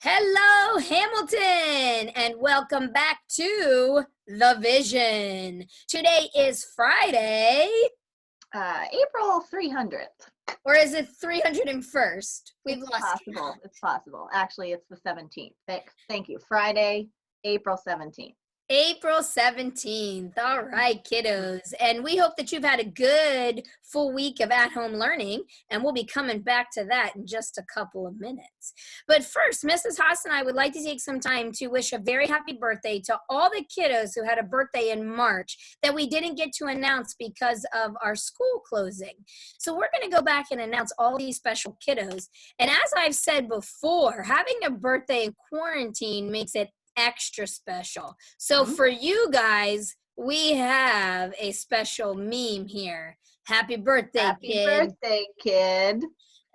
Hello, Hamilton, and welcome back to The Vision. Today is Friday. April 300th. Or is it 301st? We've It's lost possible. It's possible. Actually, it's the 17th. Thank you. Friday, April 17th. April 17th. All right, kiddos. And we hope that you've had a good full week of at-home learning, and we'll be coming back to that in just a couple of minutes. But first, Mrs. Haas and I would like to take some time to wish a very happy birthday to all the kiddos who had a birthday in March that we didn't get to announce because of our school closing. So we're going to go back and announce all these special kiddos. And as I've said before, having a birthday in quarantine makes it extra special. So for you guys, we have a special meme here. Happy birthday, kid. Happy birthday, kid.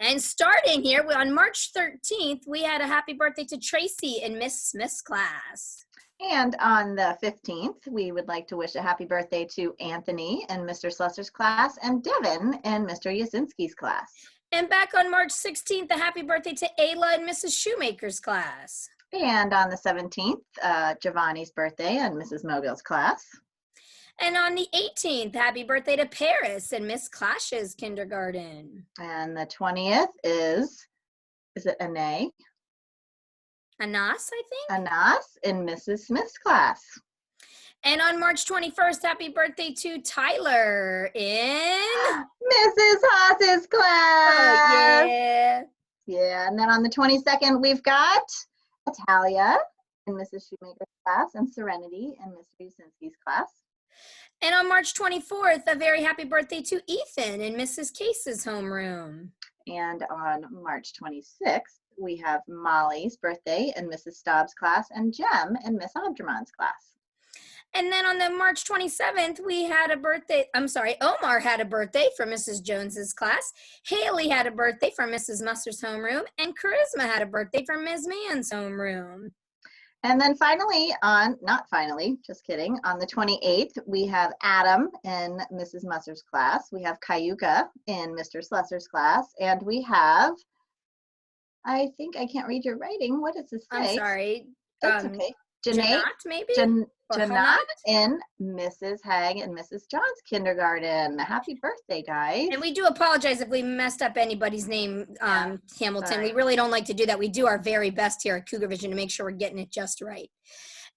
And starting here on March 13th, we had a happy birthday to Tracy in Miss Smith's class. And on the 15th, we would like to wish a happy birthday to Anthony in Mr. Slusser's class and Devin in Mr. Yasinski's class. And back on March 16th, a happy birthday to Ayla in Mrs. Shoemaker's class. And on the 17th, Giovanni's birthday in Mrs. Mobil's class. And on the 18th, happy birthday to Paris in Miss Clash's kindergarten. And the 20th is it Anay? Anas, I think? Anas in Mrs. Smith's class. And on March 21st, happy birthday to Tyler in Mrs. Haas's class. Oh, yeah. Yeah, and then on the 22nd, we've got Natalia in Mrs. Shoemaker's class and Serenity in Mr. Yasinski's class. And on March 24th, a very happy birthday to Ethan in Mrs. Case's homeroom. And on March 26th, we have Molly's birthday in Mrs. Staub's class and Jem in Miss Abderman's class. And then on the March 27th, we had Omar had a birthday from Mrs. Jones's class. Haley had a birthday from Mrs. Musser's homeroom. And Charisma had a birthday from Ms. Mann's homeroom. And then finally, on the 28th, we have Adam in Mrs. Musser's class. We have Cayuga in Mr. Slusser's class. And we have, I think I can't read your writing. What does this say? I'm sorry. That's okay. Janat, maybe? Janat in Mrs. Haig and Mrs. John's kindergarten. Happy birthday, guys. And we do apologize if we messed up anybody's name, Hamilton. Sorry. We really don't like to do that. We do our very best here at Cougarvision to make sure we're getting it just right.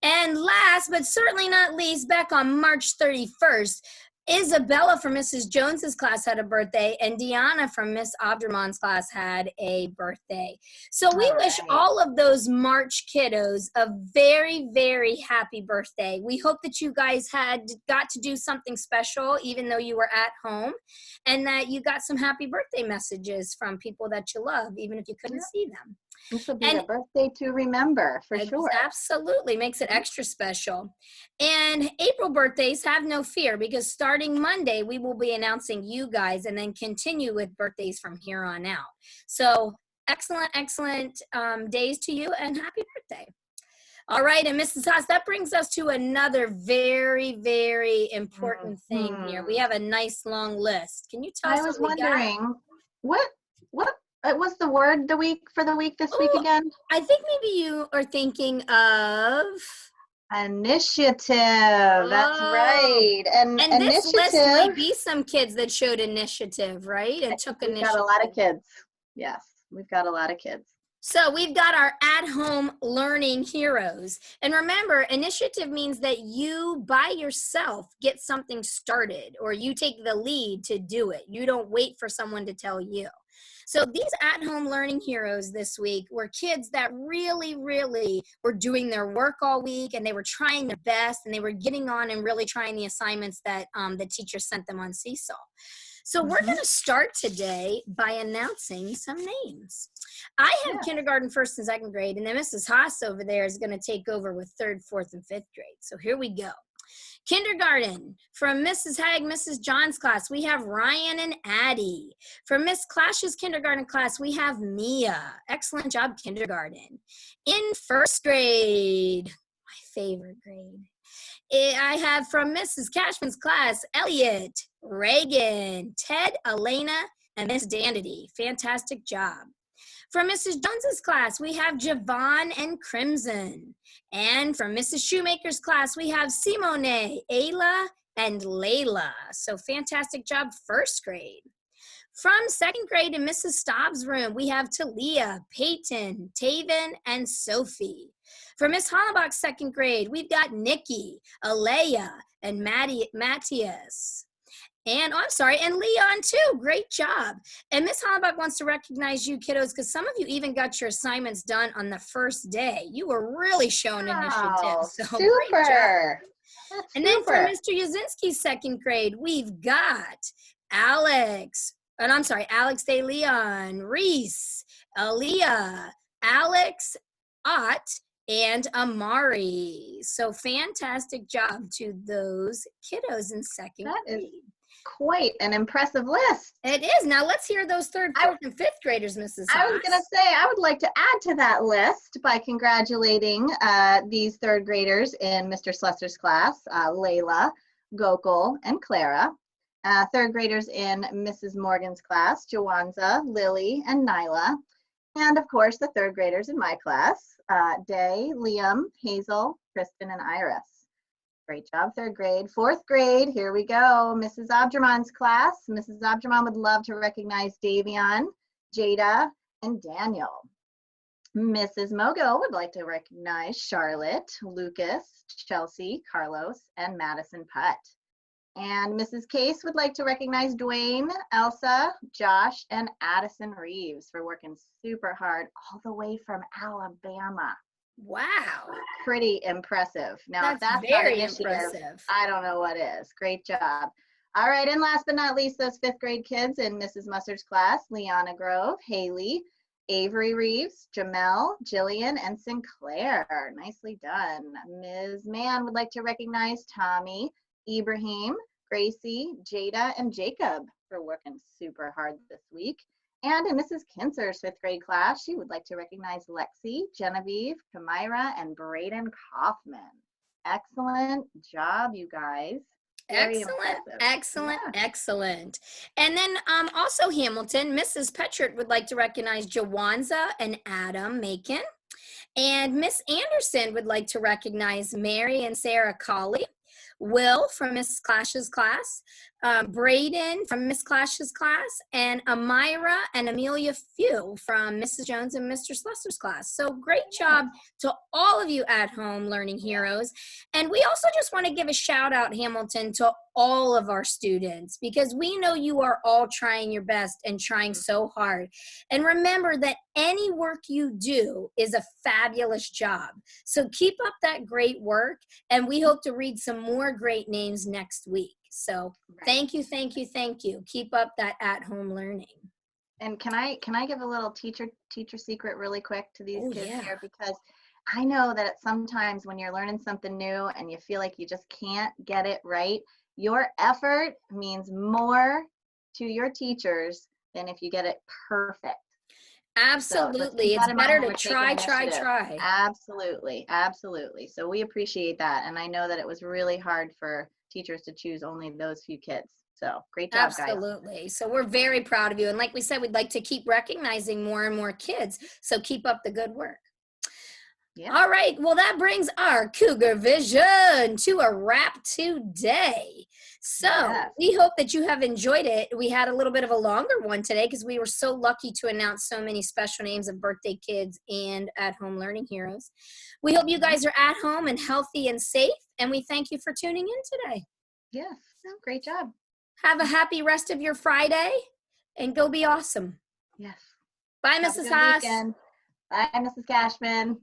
And last, but certainly not least, back on March 31st, Isabella from Mrs. Jones's class had a birthday, and Deanna from Miss Abderman's class had a birthday. So we wish all of those March kiddos a very, very happy birthday. We hope that you guys got to do something special, even though you were at home, and that you got some happy birthday messages from people that you love, even if you couldn't see them. This will be a birthday to remember, for sure. Absolutely. Makes it extra special. And April birthdays, have no fear, because starting Monday, we will be announcing you guys and then continue with birthdays from here on out. So excellent days to you, and happy birthday. All right, and Mrs. Haas, that brings us to another very, very important thing here. We have a nice long list. Can you tell us what we got? I was wondering, what was the word this week again? I think maybe you are thinking of initiative. That's right. And this list might be some kids that showed initiative, right? And took initiative. We've got a lot of kids. Yes, we've got a lot of kids. So we've got our at-home learning heroes. And remember, initiative means that you by yourself get something started, or you take the lead to do it. You don't wait for someone to tell you. So these at-home learning heroes this week were kids that really, really were doing their work all week, and they were trying their best, and they were getting on and really trying the assignments that the teacher sent them on Seesaw. So we're going to start today by announcing some names. I have kindergarten, first and second grade, and then Mrs. Haas over there is going to take over with third, fourth, and fifth grade. So here we go. Kindergarten, from Mrs. Haig, Mrs. John's class, we have Ryan and Addie. From Miss Clash's kindergarten class, we have Mia. Excellent job, kindergarten. In first grade, my favorite grade, I have from Mrs. Cashman's class, Elliot, Reagan, Ted, Elena, and Miss Danity. Fantastic job. From Mrs. Jones's class, we have Javon and Crimson. And from Mrs. Shoemaker's class, we have Simone, Ayla, and Layla. So fantastic job, first grade. From second grade in Mrs. Staub's room, we have Talia, Peyton, Taven, and Sophie. For Miss Hollabach's second grade, we've got Nikki, Alea, and Matthias. And and Leon too. Great job. And Miss Hollabach wants to recognize you kiddos because some of you even got your assignments done on the first day. You were really showing initiative. So super. Great job. That's and then super. for Mr. Yazinski's second grade, we've got Alex De Leon, Reese, Aaliyah, Alex, Ott, and Amari. So fantastic job to those kiddos in second grade. Is quite an impressive list. It is. Now let's hear those third, fourth, and fifth graders, Mrs. Haas. I was going to say, I would like to add to that list by congratulating these third graders in Mr. Slessor's class, Layla, Gokul, and Clara. Third graders in Mrs. Morgan's class, Jawanza, Lily, and Nyla. And of course, the third graders in my class, Day, Liam, Hazel, Kristen, and Iris. Great job, third grade. Fourth grade, here we go. Mrs. Abdraman's class. Mrs. Abdraman would love to recognize Davion, Jada, and Daniel. Mrs. Mogo would like to recognize Charlotte, Lucas, Chelsea, Carlos, and Madison Putt. And Mrs. Case would like to recognize Dwayne, Elsa, Josh, and Addison Reeves for working super hard all the way from Alabama. Wow. Pretty impressive. Now, if that's very not impressive. I don't know what is. Great job. All right, and last but not least, those fifth grade kids in Mrs. Mustard's class, Liana Grove, Haley, Avery Reeves, Jamel, Jillian, and Sinclair. Nicely done. Ms. Mann would like to recognize Tommy, Ibrahim, Gracie, Jada, and Jacob for working super hard this week. And in Mrs. Kinser's fifth grade class, she would like to recognize Lexi, Genevieve, Kamira, and Braden Kaufman. Excellent job, you guys. Very excellent. And then also Hamilton, Mrs. Petchert would like to recognize Jawanza and Adam Macon. And Miss Anderson would like to recognize Mary and Sarah Colley. Will from Miss Clash's class, Braden from Miss Clash's class, and Amira and Amelia Few from Mrs. Jones and Mr. Slessor's class. So great job to all of you at home learning heroes. And we also just want to give a shout out, Hamilton, to all of our students because we know you are all trying your best and trying so hard. And remember that any work you do is a fabulous job. So keep up that great work, and we hope to read some more great names next week. So thank you. Keep up that at-home learning. And can I give a little teacher secret really quick to these kids here, because I know that sometimes when you're learning something new and you feel like you just can't get it right, your effort means more to your teachers than if you get it perfect. Absolutely. So it's better to try. Absolutely. So we appreciate that. And I know that it was really hard for teachers to choose only those few kids. So great job, guys. Absolutely. So we're very proud of you. And like we said, we'd like to keep recognizing more and more kids. So keep up the good work. Yeah. All right. Well, that brings our Cougar Vision to a wrap today. So we hope that you have enjoyed it. We had a little bit of a longer one today because we were so lucky to announce so many special names of birthday kids and at-home learning heroes. We hope you guys are at home and healthy and safe. And we thank you for tuning in today. Yes. Great job. Have a happy rest of your Friday and go be awesome. Yes. Bye, Mrs. Haas. Bye, Mrs. Cashman.